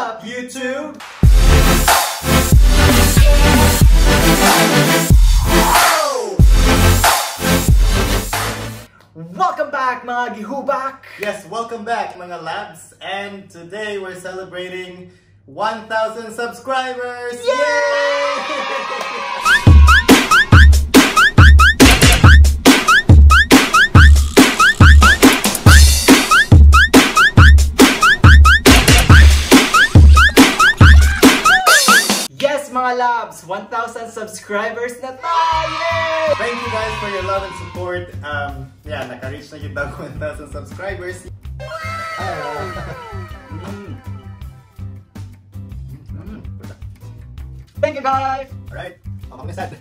up, YouTube? Welcome back, mga gihubak! Yes, welcome back, mga labs. And today we're celebrating 1,000 subscribers! Yay! Mga labs, 1,000 subscribers na tayo! Thank you guys for your love and support. Yeah, naka-reach na yung bago 1,000 subscribers. Thank you guys! Alright, makapagisad.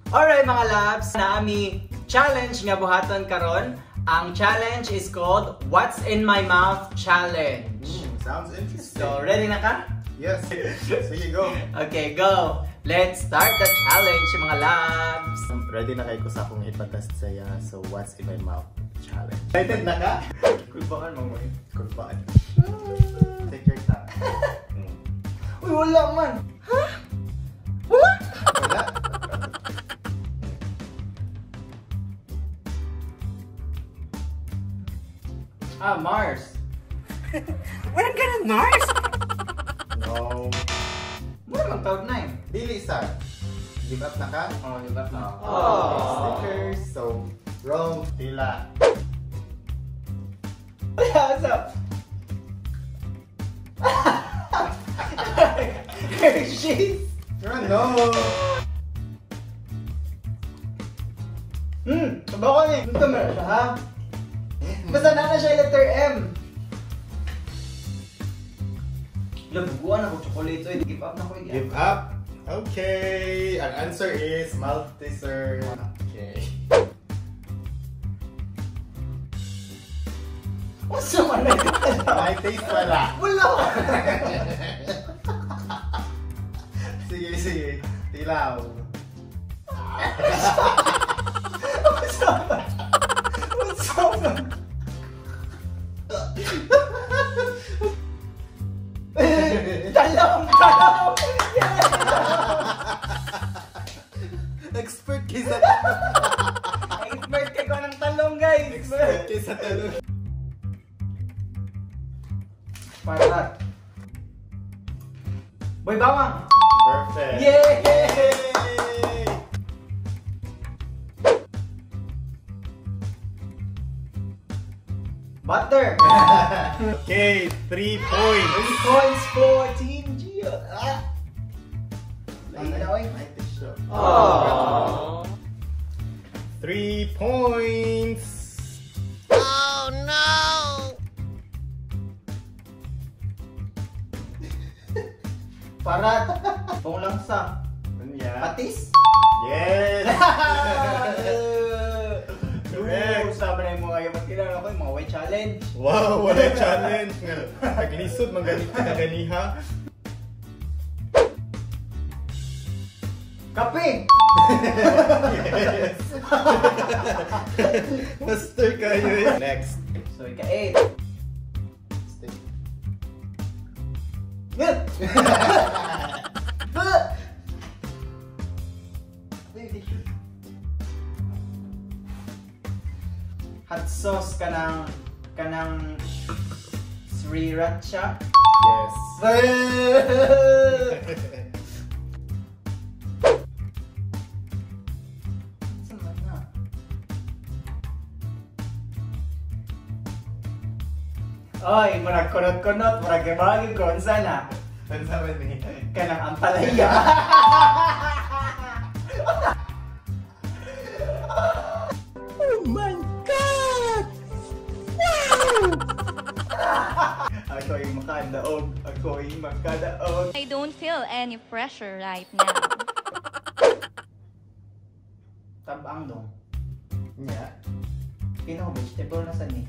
Alright mga labs, naami challenge nga buhaton karon. Ang challenge is called What's in My Mouth Challenge. Sounds interesting. So, ready na ka? Yes. Sige, go. Okay, go. Let's start the challenge, mga labs. Ready na kayo ko sa akong ipatest saya. So, what's in my mouth challenge. Excited na ka? Kulbaan mo mo eh. Kulbaan. Take your time. Uy, wala man. Ha? Wala? Wala? Mars. Wala ka ng Mars? No. Mura mang taon na eh. Dili sa. Give up na ka? Oh, di ba? Stickers. So, wrong. Tila. What's up? Hershey's. No. Sabaw ko eh. Ito meron siya ha? Basta na siya letter M. Labuguan ako chocolate. So, give up na ko. Give up? Okay. Ang answer is MALTESERS. Okay. What's the one na May taste pala. wala! Sige, sige. Tilaw. What's up? What's up? Talong! Talong! Expert kay sa Expert kayo ng talong, guys! Expert kay sa talong. Para. Boy, bawang! Perfect. Yay! Butter! Okay, 3 points. 3 points for Team Gio. May tissue. Aww. 3 points. Oh no! Parat. Pong langsa. Yeah. Patis? Yes. Correct. Sabi na yung mga yamat kilala ko, yung mga white challenge. Wow, wala challenge. Naglisod, magalit ka ganiha. Kape! Yes. Master kayo eh. Next. So, ika-8. Stick. Hot sauce kanang SRIRACHA. Yes. Sama na. Oy, murag kunot-kunot, murag gabagin ko, unsa na? Ano sabi ni? Kanang ampalaya. Oh my God! Wow! Ako yung makadaog. Ako yung makadaog. I don't feel any pressure right now. Tabang dong. Yeah. Pino, vegetable na saan eh?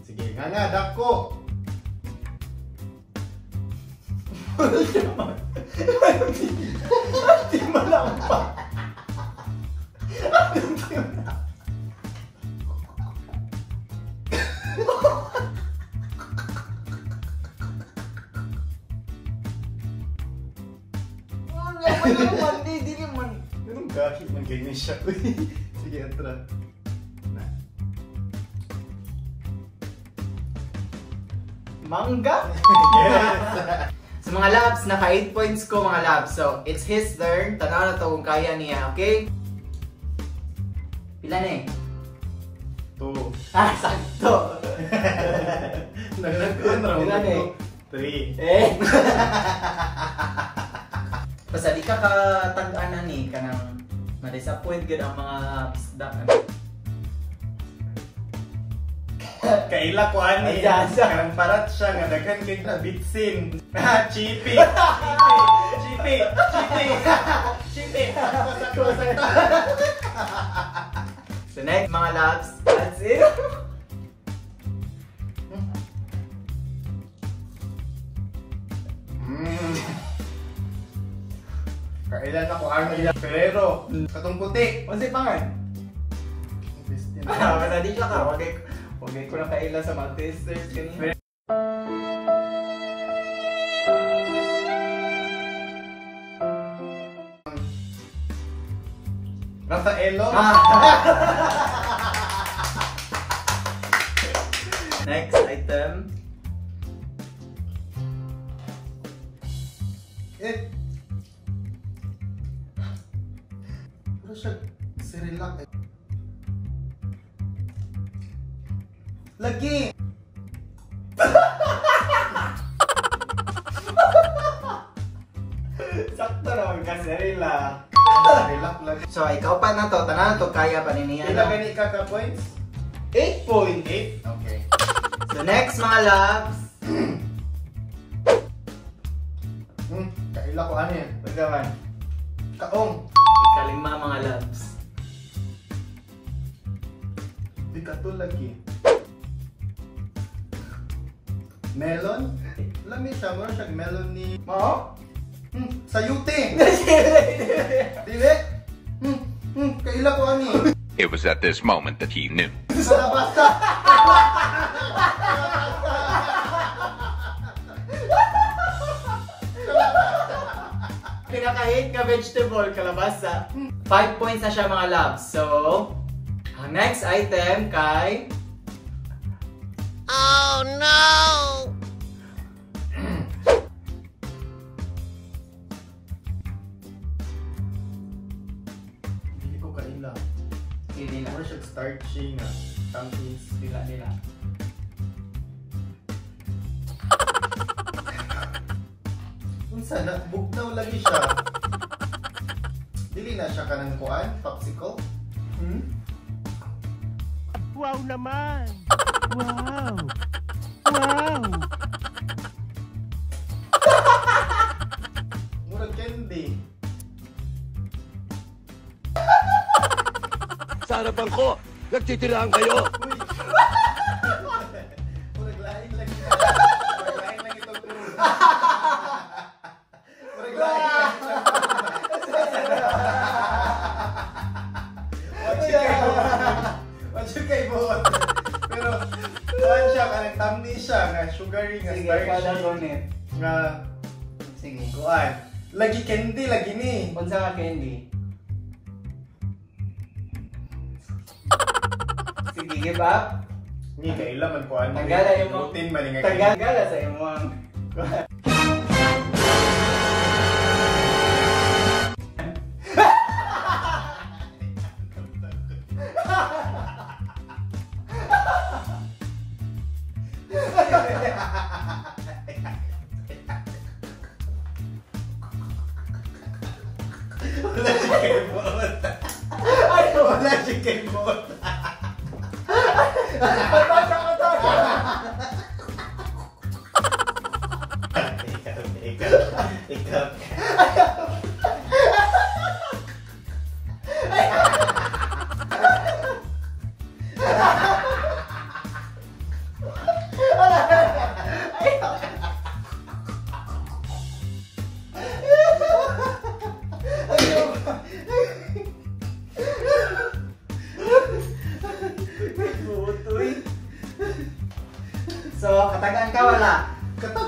Sige, nga, dako. Di mo lang pa. Hindi naman. Ganun gahi man ganyan siya. Sige, entra. Mangga? Yes! So mga labs, naka 8 points ko mga labs. So it's his turn. Tanaw na to kung kaya niya, okay? Pila na eh? 2. Ah, sakto! Naglag-on Pila na eh? 3. Eh! Basta di ka katag-anan eh, kanang na-disappoint gud ang mga bisdak. Kaila ko ani. Ayan. Karang parat siya nga daghan kay na bitsin. Chipi. So next mga labs, that's it. Kailan ako ani Ferrero. Katong puti. Unsa pangan? Basta di siya ka, wagay ko na kaila sa MALTESERS kanina. Rafaelo. Next item. Ano siya? SRIRACHA. Lagi! Sakto naman ka, SRIRACHA. SRIRACHA lagi. So ikaw pa na to, tanan na to, kaya pa niya. Kailan gani ka ka points? 8.8. Okay. So next mga labs. Kaila ko ani. Pagkaman. Kaong. Ikalima mga labs. Di ka to lagi. Melon? Lami siya, mura siya melon ni... Mo? Sayute! Dili? Kaila ko ani. It was at this moment that he knew. Kalabasa! Pinaka-hate ka vegetable, kalabasa. 5 points na siya mga labs. So, ang next item kay... Oh no! Hindi ko kaila. Hindi na. Mura siya starchy nga. Tampis. Dila. Unsa na bugnaw lagi siya. Dili na siya kanang kuan, popsicle. Wow naman! Wow! Wow! Murag candy. Sa harapan ko, nagtitirahan kayo. Uy. Murag lain lang siya. Murag lain lang itong crew. Murag lain lang siya. Watch you kay buot. Pero kuan siya kanang tamni siya nga sugary nga Sige, kada starchy donut. nga Sige. kuan. Lagi candy lagi ni. Unsa ka candy? Sige, give up. Ni kaila man kuan. Tanggala yung mga... Butin man nga. Tanggala sa imong... Wala siya kay buot. Wala siya kay buot. Ikaw.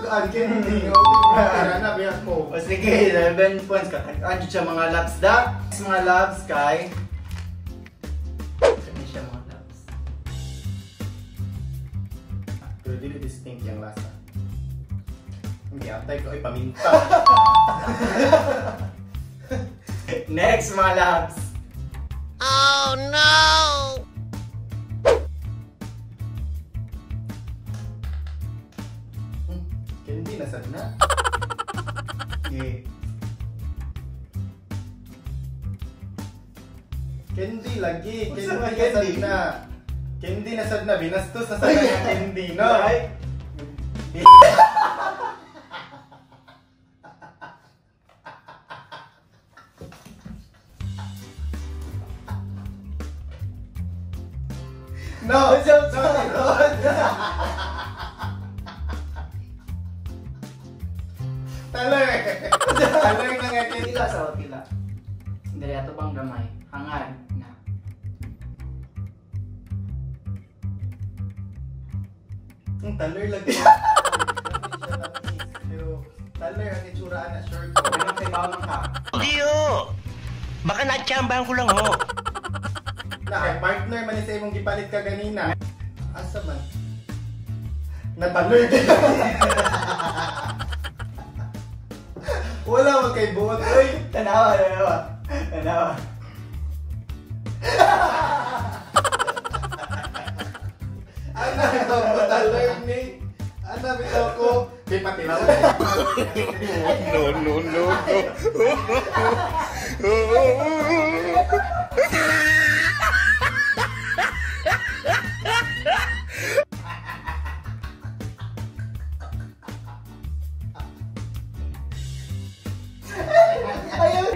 sugaan, candy. Tira na, biyak ko. O sige, 11 points ka. Ano siya mga labs da? Mga labs kay... Ano siya mga labs? Pero dili distinct yung lasa. Hindi, atay ko ay paminta. Next mga labs. Oh no! Candy, nasad na. Yeah. Candy lagi, What's candy up, nasad candy? na. Candy nasad na, binastos na sa kanya candy, no? Right? No! Taler! Taler na nga candy. Tila sa tila. Dari ato bang gamay. Hangan na. Taler lagi. Pero taler ang itsuraan na sure ko. Ano kay bawang ka? Hindi oh! Baka natsambahan ko lang ho. Na kay partner man sa imong gipalit ka ganina. Asa man? Nataler din. Wala man kay buot oy. Tanawa. Tanawa. Ana ito ko taler ni. Ana bitaw ko. Di patilaw. No.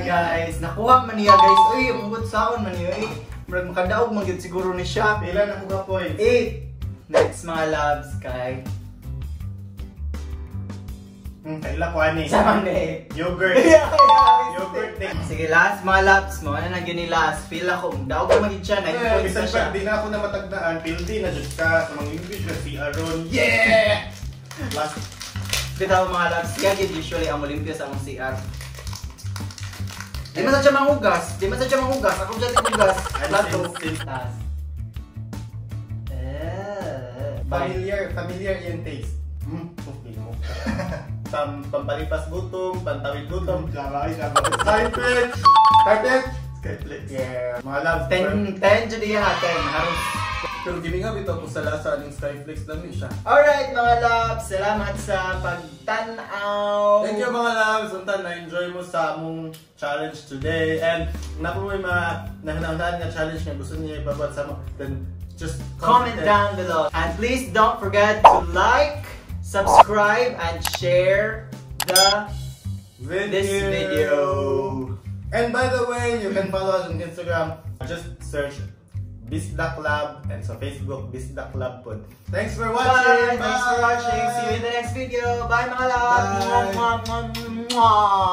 Guys, nakuha man niya guys. Uy, umabot sa akon man niya. Murag makadaog man gyud siguro ni siya. Pila na ko ka points? 8. Next mga labs kay Kaila ko ani. sama ni. Yogurt. Yogurt din. Sige, last mga labs mo. Ano na gyud ni last? Feel ako. Daog ka magid siya. 9 points Bisan na siya. pa, di na ako na matagdaan. Pildi na dyan ka. Sa mga English na si Aaron. Yeah! Last. Bitaw mga labs. Kaya gyud usually ang Olympia sa among CR. Di man sa siya manghugas. Ako siya hugas. Plato. Tas. Familiar yung taste. Okay mo. Pampalipas gutom, pantawid gutom. Skyflex! Skyflex! Yeah. Mga loves. 10 dyan diya 10. Haros. Pero gininga bitaw ko sa lasa ng Skyflex lang siya. Alright mga loves, salamat sa pagtanaw. Thank you mga loves. Untan, na-enjoy mo sa among challenge today. And naku may mga nahanaan nga challenge nga gusto niya ibabot sa mo. Then just Comment down below. And please don't forget to like, subscribe, and share this video. And by the way, you can follow us on Instagram. Just search Bisdak Lab and sa Facebook Bisdak Lab pod. Thanks for watching. Bye. Thanks for watching. See you in the next video. Bye mga loves. Bye. Mwah, mwah, mwah, mwah.